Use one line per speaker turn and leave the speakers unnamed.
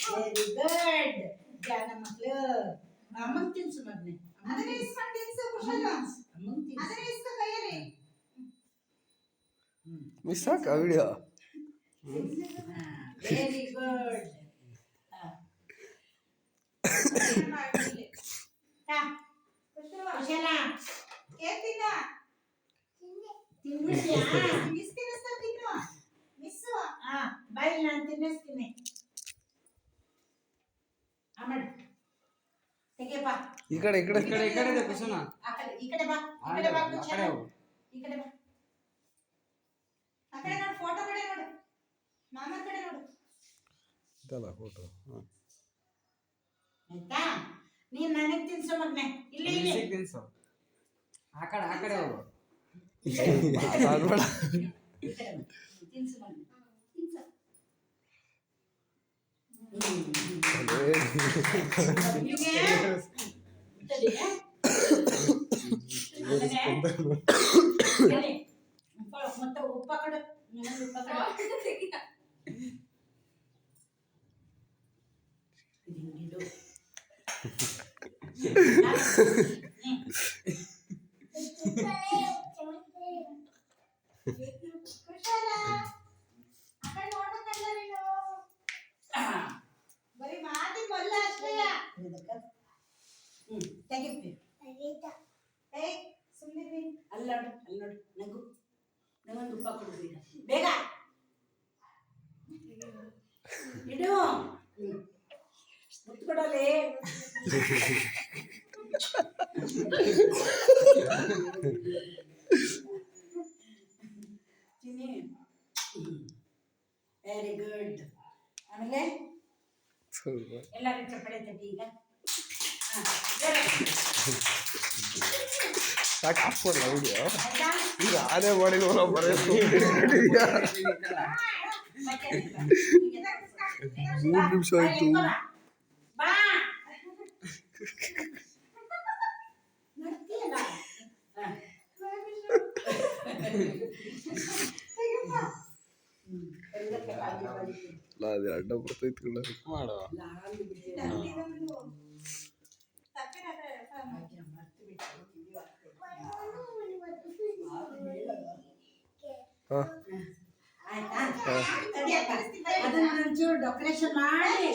very good ಜಾನ ಮಕ್ಕಳು ಅಮ್ಮಂಗ್ ತಿನ್ಸು ಮಗನೆ ಅದನ್ನ ಇಸ್ಕೊಂಡು ತಿನ್ಸು ಕುಶಲ ಅಮ್ಮಂಗ್ ತಿನ್ಸು ಅದನ್ನ ಇಸ್ಕೊ ಕೈಯಲ್ಲಿ
ಮಿಸ್ ಆಕ ವಿಡಿಯೋ
ವೆರಿ ಗುಡ್ ಕುಶಲ ಕೇಕ್ ತಿನ್ನ ತಿನ್ನಿಸ್ಯಾ ತಿನ್ನಿಸ್ತಾ ತಿನ್ನು ಮಿಸ್ಸು ಬಾಯಿ ನಾನು ತಿನ್ನಿಸ್ತೀನಿ ಆಮೇಲೆ ತೆಗೆಯಪ್ಪ
ಈ ಕಡೆ
ಈ ಕಡೆ ಕುಶಲ ಈ ಕಡೆ ಬಾ ಕುಶಲ ಈ ಕಡೆ ಬಾ ಆ ಕಡೆ ನೋಡು ಫೋಟೋ ಕಡೆ ನೋಡು ಮಾಮ ಕಡೆ ನೋಡು
ಇದಲ್ಲ ಫೋಟೋ
ಆಯ್ತಾ ನೀನ್ ನನಗೆ ತಿನ್ಸು ಮಗನೆ ಇಲ್ಲಿ
ತಿನ್ಸು ಆ ಕಡೆ ಹೋಗು
ಆಗ್ಬೇಡ
ತಿನ್ಸು ಮಗನೆ ಮತ್ತೆ ಉಪ್ಪ ಕಡೆ ಉಪ್ಪ ಕಡೆ ಬರೀ ಮಾತಿ ಕೊಲ್ಲ ಅಷ್ಟೇ ತೆಗಿಪ್ರಿ ಸುಮ್ಮನೆ ಅಲ್ಲೋಡು ನಗು ನಂಗೊಂದು ಉಪ್ಪ ಕೊಡು ಬೇಗ ಇಡು ಮುತ್ತು ಕೊಡಲೇ ಚಿನ್ನಿ ವೆರಿ ಗುಡ್ ಆಮೇಲೆ ಎಲ್ಲರೂ ಚಪ್ಪಳೆ ತಟ್ಟಿ ಈಗ
ಸಾಕು ಹಾಕ್ಬೋದಲ್ಲ ವಿಡಿಯೋ
ಆಯ್ತಾ
ಈಗ ಆನೆ ಮಾಡಿ ಬರೆಯೋದು 3 ನಿಮಿಷ ಆಯ್ತು
ಬಾ ನಡ್ತೀಯಲ್ಲ
ಅದು ಅಡ್ಡ ಬರ್ತೈತಿ ಮಾಡುವ
ಆಯ್ತಾ ಅದನ್ನ ಒಂಚೂರು ಡೆಕೋರೇಷನ್ ಮಾಡಿ